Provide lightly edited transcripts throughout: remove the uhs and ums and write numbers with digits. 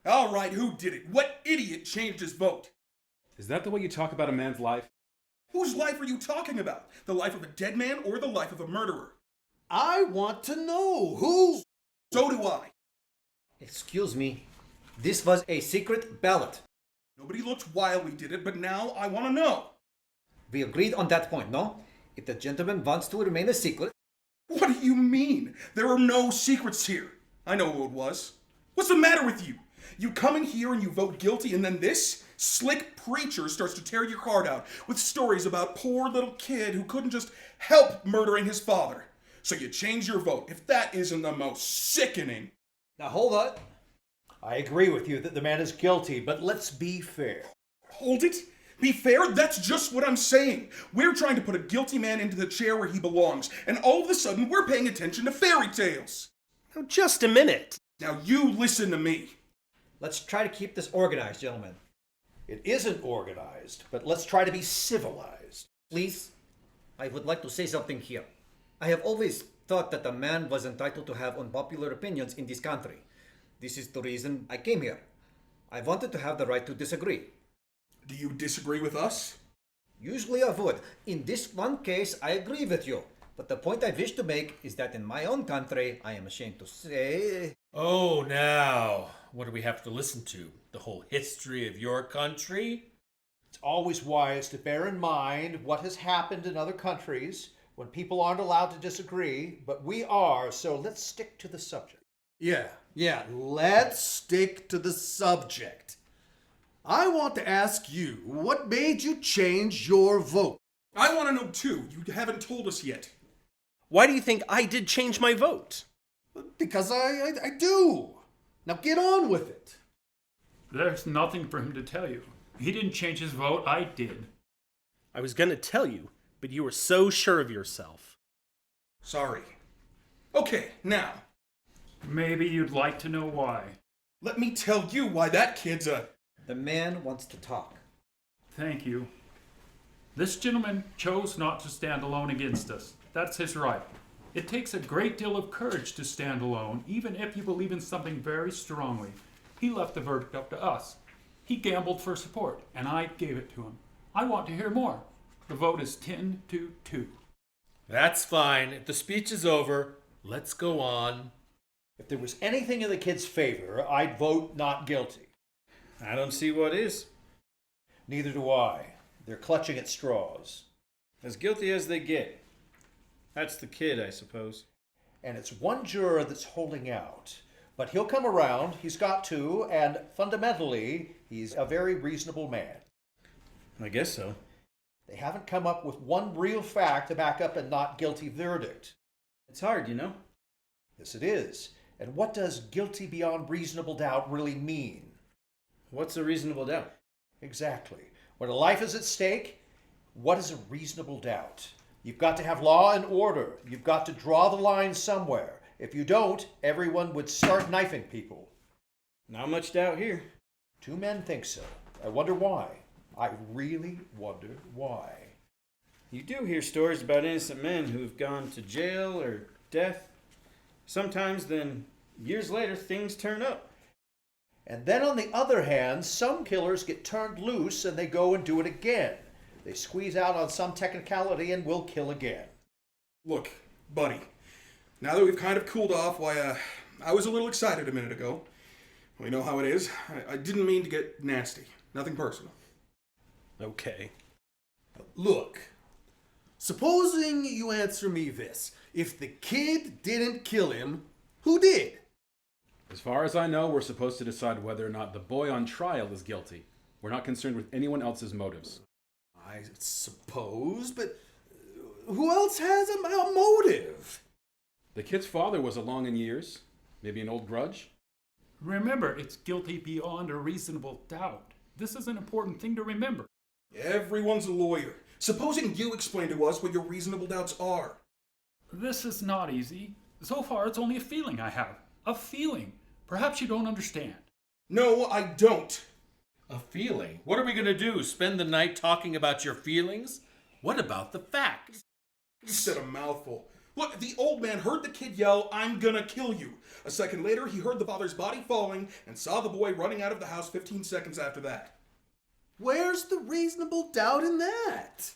All right, who did it? What idiot changed his vote? Is that the way you talk about a man's life? Whose life are you talking about? The life of a dead man or the life of a murderer? I want to know who. So do I. Excuse me. This was a secret ballot. Nobody looked while we did it, but now I want to know. We agreed on that point, no? If the gentleman wants to remain a secret. What do you mean? There are no secrets here. I know who it was. What's the matter with you? You come in here and you vote guilty, and then this slick preacher starts to tear your heart out with stories about poor little kid who couldn't just help murdering his father. So you change your vote. If that isn't the most sickening. Now hold on. I agree with you that the man is guilty, but let's be fair. Hold it. Be fair? That's just what I'm saying. We're trying to put a guilty man into the chair where he belongs, and all of a sudden we're paying attention to fairy tales. Now, just a minute. Now you listen to me. Let's try to keep this organized, gentlemen. It isn't organized, but let's try to be civilized. Please, I would like to say something here. I have always thought that a man was entitled to have unpopular opinions in this country. This is the reason I came here. I wanted to have the right to disagree. Do you disagree with us? Usually I would. In this one case, I agree with you. But the point I wish to make is that in my own country, I am ashamed to say... Oh, now, what do we have to listen to? The whole history of your country? It's always wise to bear in mind what has happened in other countries when people aren't allowed to disagree, but we are, so let's stick to the subject. Yeah, let's stick to the subject. I want to ask you, what made you change your vote? I want to know too. You haven't told us yet. Why do you think I did change my vote? Because I do. Now get on with it. There's nothing for him to tell you. He didn't change his vote, I did. I was going to tell you, but you were so sure of yourself. Sorry. Okay, now, Maybe you'd like to know why. let me tell you why that kid's a... The man wants to talk. Thank you. This gentleman chose not to stand alone against us. That's his right. It takes a great deal of courage to stand alone, even if you believe in something very strongly. He left the verdict up to us. He gambled for support, and I gave it to him. I want to hear more. The vote is 10-2. That's fine. If the speech is over, let's go on. If there was anything in the kid's favor, I'd vote not guilty. I don't see what is. Neither do I. They're clutching at straws. As guilty as they get. That's the kid, I suppose. And it's one juror that's holding out. But he'll come around, he's got to, and fundamentally, he's a very reasonable man. I guess so. They haven't come up with one real fact to back up a not guilty verdict. It's hard, you know? Yes, it is. And what does guilty beyond reasonable doubt really mean? What's a reasonable doubt? Exactly. When a life is at stake, what is a reasonable doubt? You've got to have law and order. You've got to draw the line somewhere. If you don't, everyone would start knifing people. Not much doubt here. 2 men think so. I wonder why. I really wonder why. You do hear stories about innocent men who've gone to jail or death. Sometimes then, years later, things turn up. And then on the other hand, some killers get turned loose and they go and do it again. They squeeze out on some technicality and will kill again. Look, buddy, now that we've kind of cooled off, I was a little excited a minute ago. We know how it is. I didn't mean to get nasty. Nothing personal. Okay. Look, supposing you answer me this. If the kid didn't kill him, who did? As far as I know, we're supposed to decide whether or not the boy on trial is guilty. We're not concerned with anyone else's motives. I suppose, but who else has a motive? The kid's father was along in years. Maybe an old grudge? Remember, it's guilty beyond a reasonable doubt. This is an important thing to remember. Everyone's a lawyer. Supposing you explain to us what your reasonable doubts are. This is not easy. So far, it's only a feeling I have. A feeling. Perhaps you don't understand. No, I don't. A feeling? What are we going to do? Spend the night talking about your feelings? What about the facts? You said a mouthful. Look, the old man heard the kid yell, "I'm gonna kill you." A second later, he heard the father's body falling and saw the boy running out of the house 15 seconds after that. Where's the reasonable doubt in that?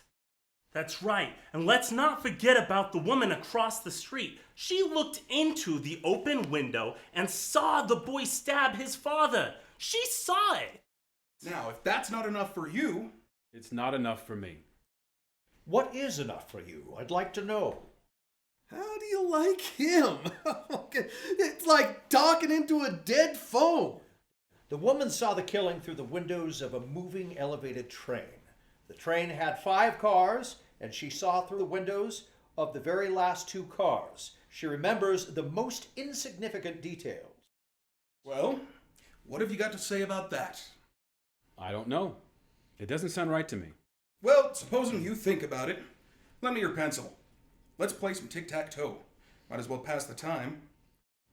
That's right. And let's not forget about the woman across the street. She looked into the open window and saw the boy stab his father. She saw it. Now, if that's not enough for you... It's not enough for me. What is enough for you? I'd like to know. How do you like him? It's like talking into a dead phone. The woman saw the killing through the windows of a moving elevated train. The train had 5 cars, and she saw through the windows of the very last 2 cars. She remembers the most insignificant details. Well, what have you got to say about that? I don't know. It doesn't sound right to me. Well, supposing you think about it, lend me your pencil. Let's play some tic-tac-toe. Might as well pass the time.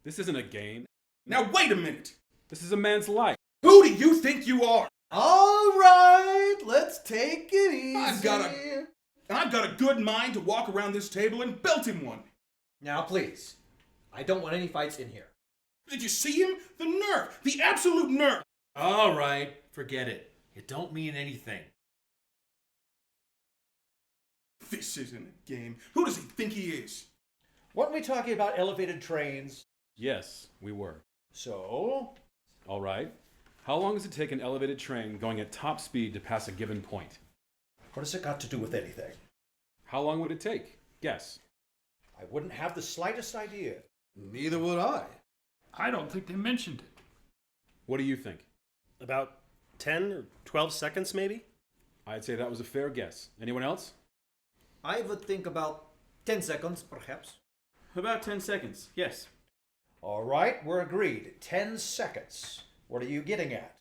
This isn't a game. Now wait a minute! This is a man's life. Who do you think you are? All right, let's take it easy. I've got a good mind to walk around this table and belt him one. Now, please. I don't want any fights in here. Did you see him? The nerve! The absolute nerve! All right, forget it. It don't mean anything. This isn't a game. Who does he think he is? Weren't we talking about elevated trains? Yes, we were. So, All right. How long does it take an elevated train going at top speed to pass a given point? what has it got to do with anything? How long would it take? Guess. I wouldn't have the slightest idea. Neither would I. I don't think they mentioned it. What do you think? About 10 or 12 seconds, maybe? I'd say that was a fair guess. Anyone else? I would think about 10 seconds, perhaps. About 10 seconds, yes. All right, we're agreed. 10 seconds. What are you getting at?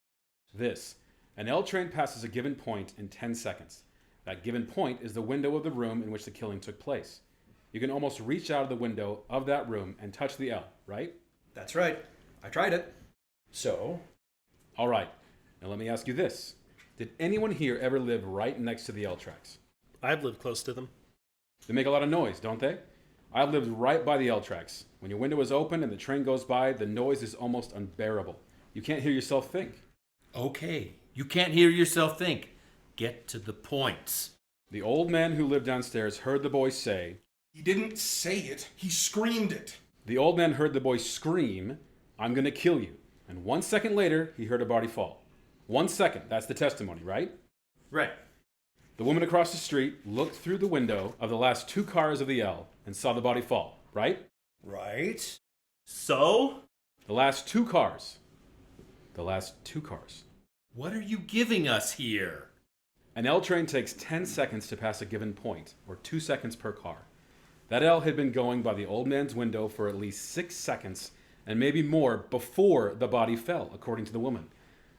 This. An L train passes a given point in 10 seconds. That given point is the window of the room in which the killing took place. You can almost reach out of the window of that room and touch the L, right? That's right. I tried it. So, All right. Now let me ask you this. Did anyone here ever live right next to the L tracks? I've lived close to them. They make a lot of noise, don't they? I've lived right by the L tracks. When your window is open and the train goes by, the noise is almost unbearable. You can't hear yourself think. Okay, you can't hear yourself think. Get to the points. The old man who lived downstairs heard the boy say, He didn't say it. He screamed it. the old man heard the boy scream, "I'm gonna kill you." And 1 second later, he heard a body fall. 1 second, that's the testimony, right? Right. The woman across the street looked through the window of the last 2 cars of the L and saw the body fall, right? right? So? The last 2 cars. The last 2 cars. What are you giving us here? An L train takes 10 seconds to pass a given point, or 2 seconds per car. That L had been going by the old man's window for at least 6 seconds, and maybe more before the body fell, according to the woman.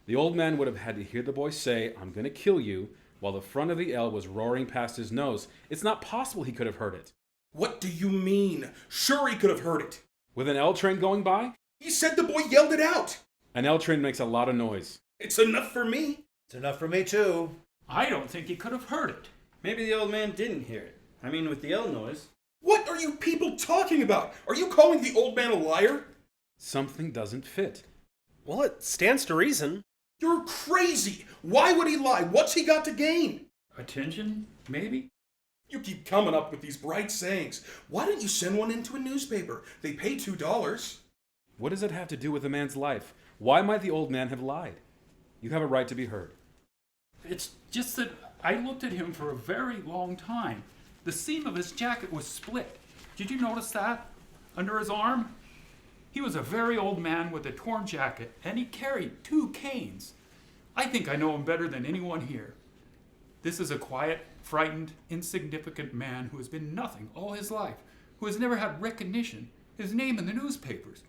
The old man would have had to hear the boy say, "I'm gonna kill you," while the front of the L was roaring past his nose. It's not possible he could have heard it. What do you mean? Sure, he could have heard it. With an L train going by, He said the boy yelled it out. an L train makes a lot of noise. It's enough for me. It's enough for me, too. I don't think he could have heard it. Maybe the old man didn't hear it. I mean, with the L noise. What are you people talking about? Are you calling the old man a liar? Something doesn't fit. Well, it stands to reason. You're crazy. Why would he lie? What's he got to gain? Attention, maybe? You keep coming up with these bright sayings. Why don't you send one into a newspaper? They pay $2. What does it have to do with a man's life? Why might the old man have lied? You have a right to be heard. It's just that I looked at him for a very long time. The seam of his jacket was split. Did you notice that? Under his arm? He was a very old man with a torn jacket, and he carried 2 canes. I think I know him better than anyone here. This is a quiet, frightened, insignificant man who has been nothing all his life, who has never had recognition, his name in the newspapers.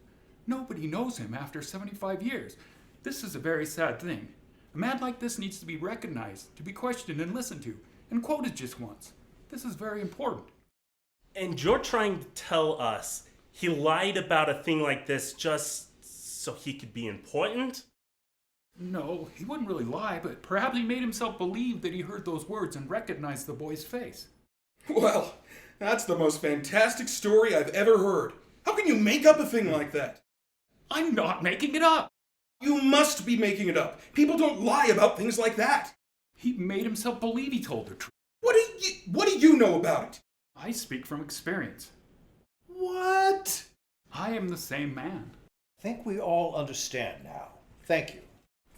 Nobody knows him after 75 years. This is a very sad thing. A man like this needs to be recognized, to be questioned and listened to, and quoted just once. This is very important. And you're trying to tell us he lied about a thing like this just so he could be important? No, he wouldn't really lie, but perhaps he made himself believe that he heard those words and recognized the boy's face. Well, That's the most fantastic story I've ever heard. How can you make up a thing like that? I'm not making it up. You must be making it up. People don't lie about things like that. He made himself believe he told the truth. What do you know about it? I speak from experience. What? I am the same man. I think we all understand now. Thank you.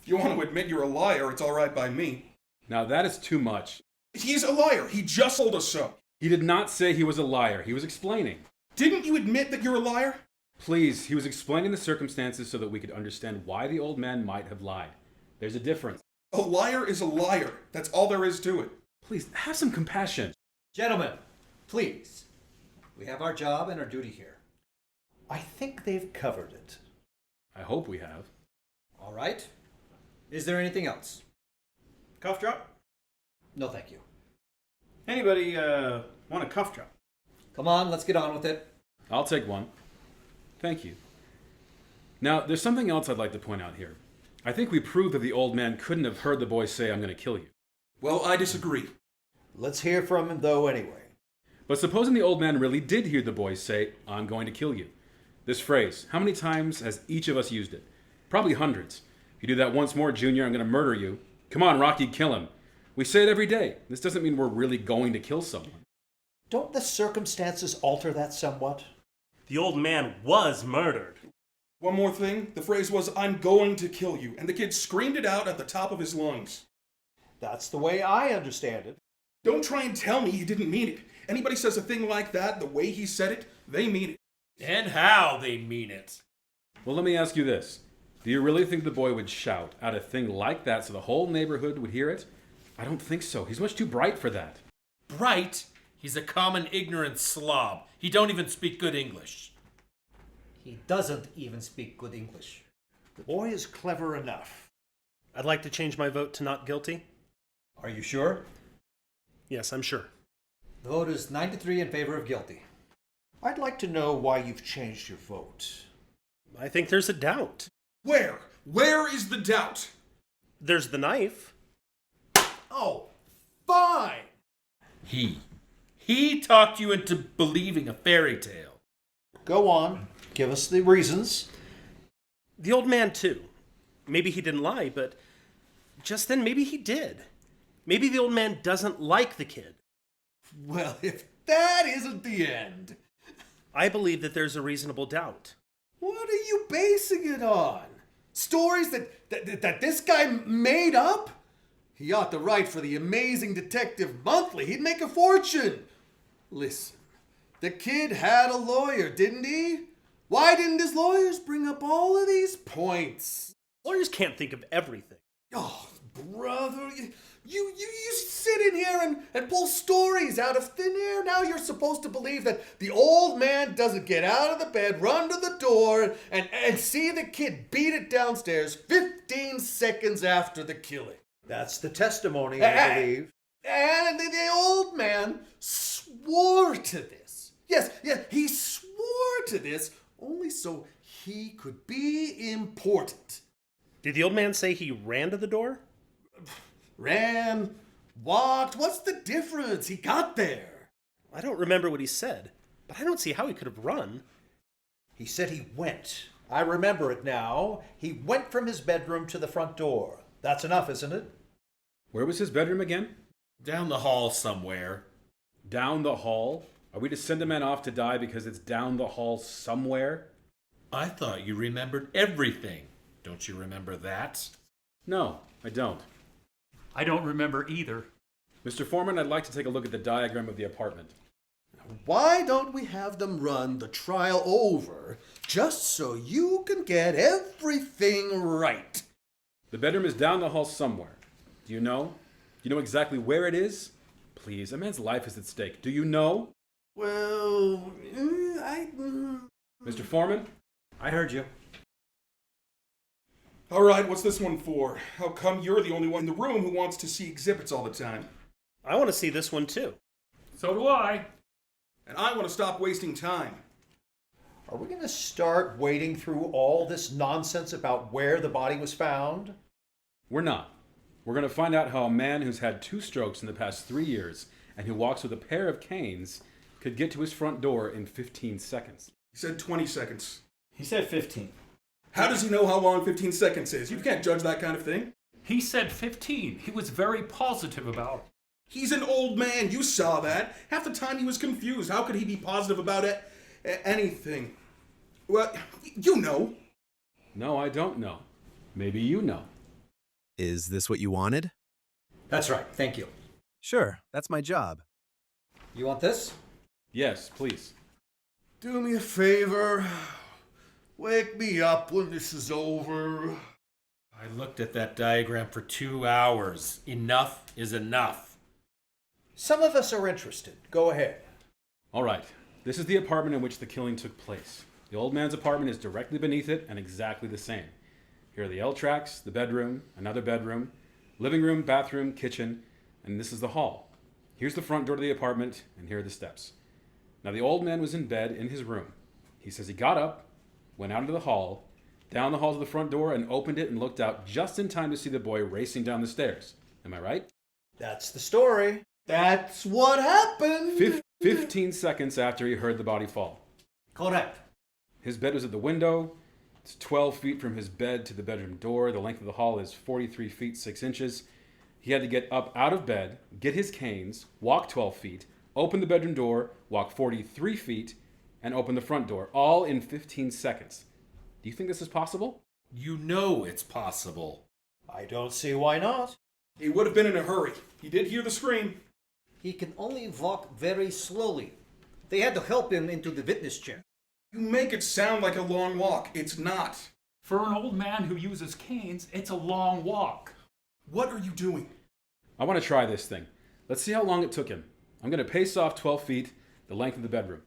If you want to admit you're a liar, it's all right by me. Now that is too much. He's a liar. He just told us so. He did not say he was a liar. He was explaining. Didn't you admit that you're a liar? Please, he was explaining the circumstances so that we could understand why the old man might have lied. There's a difference. A liar is a liar. That's all there is to it. Please, have some compassion. Gentlemen, please. We have our job and our duty here. I think they've covered it. I hope we have. All right. Is there anything else? Cough drop? No, thank you. Anybody want a cough drop? Come on, let's get on with it. I'll take one. Thank you. Now, there's something else I'd like to point out here. I think we proved that the old man couldn't have heard the boy say, "I'm going to kill you." Well, I disagree. Let's hear from him, though, anyway. But supposing the old man really did hear the boy say, "I'm going to kill you." This phrase, how many times has each of us used it? Probably hundreds. If you do that once more, Junior, I'm going to murder you. Come on, Rocky, kill him. We say it every day. This doesn't mean we're really going to kill someone. Don't the circumstances alter that somewhat? The old man was murdered. One more thing. The phrase was, "I'm going to kill you," and the kid screamed it out at the top of his lungs. That's the way I understand it. Don't try and tell me he didn't mean it. Anybody says a thing like that, the way he said it, they mean it. And how they mean it. Well, let me ask you this. Do you really think the boy would shout out a thing like that so the whole neighborhood would hear it? I don't think so. He's much too bright for that. Bright? He's a common ignorant slob. He don't even speak good English. He doesn't even speak good English. The boy is clever enough. I'd like to change my vote to not guilty. Are you sure? Yes, I'm sure. The vote is 9-3 in favor of guilty. I'd like to know why you've changed your vote. I think there's a doubt. Where? Where is the doubt? There's the knife. Oh, fine. He talked you into believing a fairy tale. Go on. Give us the reasons. The old man, too. Maybe he didn't lie, but just then maybe he did. Maybe the old man doesn't like the kid. Well, if that isn't the end. I believe that there's a reasonable doubt. What are you basing it on? Stories that this guy made up? He ought to write for the Amazing Detective Monthly. He'd make a fortune. Listen, the kid had a lawyer, didn't he? Why didn't his lawyers bring up all of these points? Lawyers can't think of everything. Oh, brother, you sit in here and pull stories out of thin air. Now you're supposed to believe that the old man doesn't get out of the bed, run to the door, and see the kid beat it downstairs 15 seconds after the killing. That's the testimony, I believe. And the old man swore to this. Yes, he swore to this only so he could be important. Did the old man say he ran to the door? Ran, walked, what's the difference? He got there. I don't remember what he said, but I don't see how he could have run. He said he went. I remember it now. He went from his bedroom to the front door. That's enough, isn't it? Where was his bedroom again? Down the hall somewhere. Down the hall? Are we to send a man off to die because it's down the hall somewhere? I thought you remembered everything. Don't you remember that? No, I don't. I don't remember either. Mr. Foreman, I'd like to take a look at the diagram of the apartment. Why don't we have them run the trial over just so you can get everything right? The bedroom is down the hall somewhere. Do you know? Do you know exactly where it is? Please, a man's life is at stake. Do you know? Well, Mr. Foreman? I heard you. All right, what's this one for? How come you're the only one in the room who wants to see exhibits all the time? I want to see this one too. So do I. And I want to stop wasting time. Are we going to start wading through all this nonsense about where the body was found? We're not. We're going to find out how a man who's had 2 strokes in the past 3 years and who walks with a pair of canes could get to his front door in 15 seconds? He said 20 seconds. He said 15. How does he know how long 15 seconds is? You can't judge that kind of thing. He said 15. He was very positive about it. He's an old man. You saw that. Half the time he was confused. How could he be positive about anything? Well, you know. No, I don't know. Maybe you know. Is this what you wanted? That's right, thank you. Sure, that's my job. You want this? Yes, please. Do me a favor. Wake me up when this is over. I looked at that diagram for 2 hours. Enough is enough. Some of us are interested. Go ahead. All right. This is the apartment in which the killing took place. The old man's apartment is directly beneath it and exactly the same. Here are the L tracks, the bedroom, another bedroom, living room, bathroom, kitchen, and this is the hall. Here's the front door to the apartment, and here are the steps. Now, the old man was in bed in his room. He says he got up, went out into the hall, down the hall to the front door, and opened it and looked out just in time to see the boy racing down the stairs. Am I right? That's the story. That's what happened. 15 seconds after he heard the body fall. Correct. His bed was at the window. It's 12 feet from his bed to the bedroom door. The length of the hall is 43 feet 6 inches. He had to get up out of bed, get his canes, walk 12 feet, open the bedroom door, walk 43 feet, and open the front door, all in 15 seconds. Do you think this is possible? You know it's possible. I don't see why not. He would have been in a hurry. He did hear the scream. He can only walk very slowly. They had to help him into the witness chair. You make it sound like a long walk. It's not. For an old man who uses canes, it's a long walk. What are you doing? I want to try this thing. Let's see how long it took him. I'm going to pace off 12 feet, the length of the bedroom.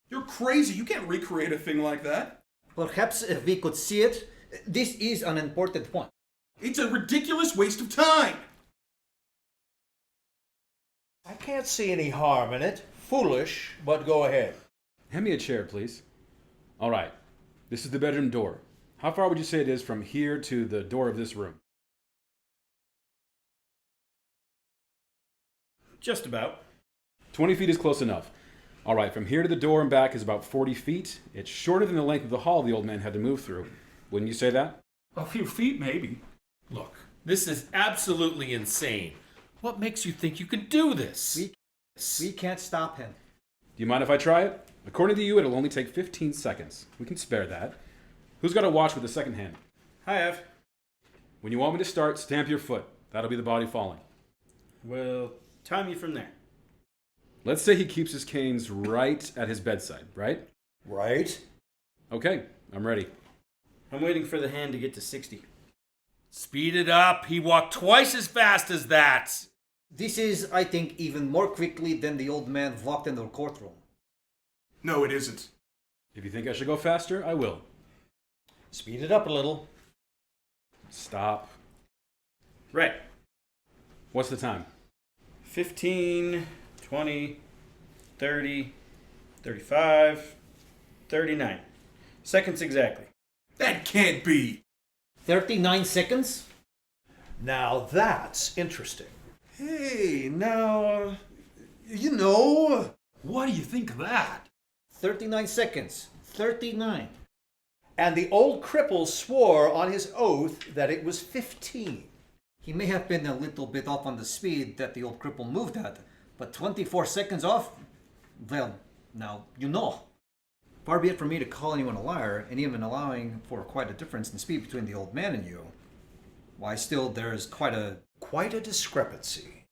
You're crazy. You can't recreate a thing like that. Perhaps if we could see it, this is an important point. It's a ridiculous waste of time. I can't see any harm in it. Foolish, but go ahead. Hand me a chair, please. All right. This is the bedroom door. How far would you say it is from here to the door of this room? Just about. 20 feet is close enough. All right, from here to the door and back is about 40 feet. It's shorter than the length of the hall the old man had to move through. Wouldn't you say that? A few feet, maybe. Look, this is absolutely insane. What makes you think you can do this? We can't stop him. Do you mind if I try it? According to you, it'll only take 15 seconds. We can spare that. Who's got a watch with the second hand? I have. When you want me to start, stamp your foot. That'll be the body falling. Well, time you from there. Let's say he keeps his canes right at his bedside, right? Right? Okay, I'm ready. I'm waiting for the hand to get to 60. Speed it up. He walked twice as fast as that. This is, I think, even more quickly than the old man walked in the courtroom. No, it isn't. If you think I should go faster, I will. Speed it up a little. Stop. Right. What's the time? 15, 20, 30, 35, 39. Seconds exactly. That can't be. 39 seconds? Now that's interesting. Hey, now, you know. What do you think of that? 39 seconds. 39. And the old cripple swore on his oath that it was 15. He may have been a little bit off on the speed that the old cripple moved at, but 24 seconds off? Well, now, you know. Far be it from me to call anyone a liar, and even allowing for quite a difference in speed between the old man and you. Why, still, there's quite a discrepancy.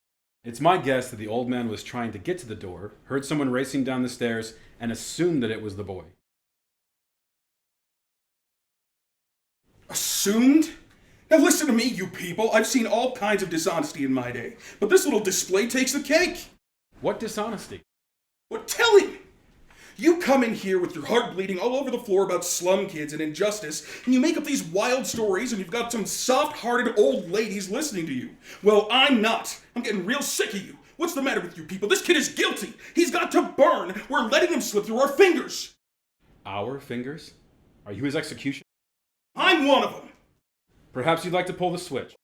It's my guess that the old man was trying to get to the door, heard someone racing down the stairs, and assumed that it was the boy. Assumed? Now listen to me, you people. I've seen all kinds of dishonesty in my day, but this little display takes the cake. What dishonesty? Well, tell him! You come in here with your heart bleeding all over the floor about slum kids and injustice, and you make up these wild stories, and you've got some soft-hearted old ladies listening to you. Well, I'm not. I'm getting real sick of you. What's the matter with you people? This kid is guilty. He's got to burn. We're letting him slip through our fingers. Our fingers? Are you his executioner? I'm one of them. Perhaps you'd like to pull the switch.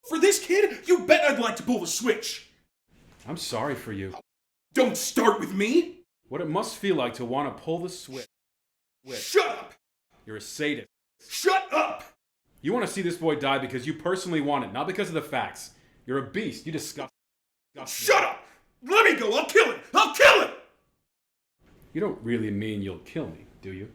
For this kid, you bet I'd like to pull the switch. I'm sorry for you. Don't start with me. What it must feel like to want to pull the switch. Shut up! You're a sadist. Shut up! You want to see this boy die because you personally want it, not because of the facts. You're a beast. You disgust me. Shut up! Let me go! I'll kill him! I'll kill him! You don't really mean you'll kill me, do you?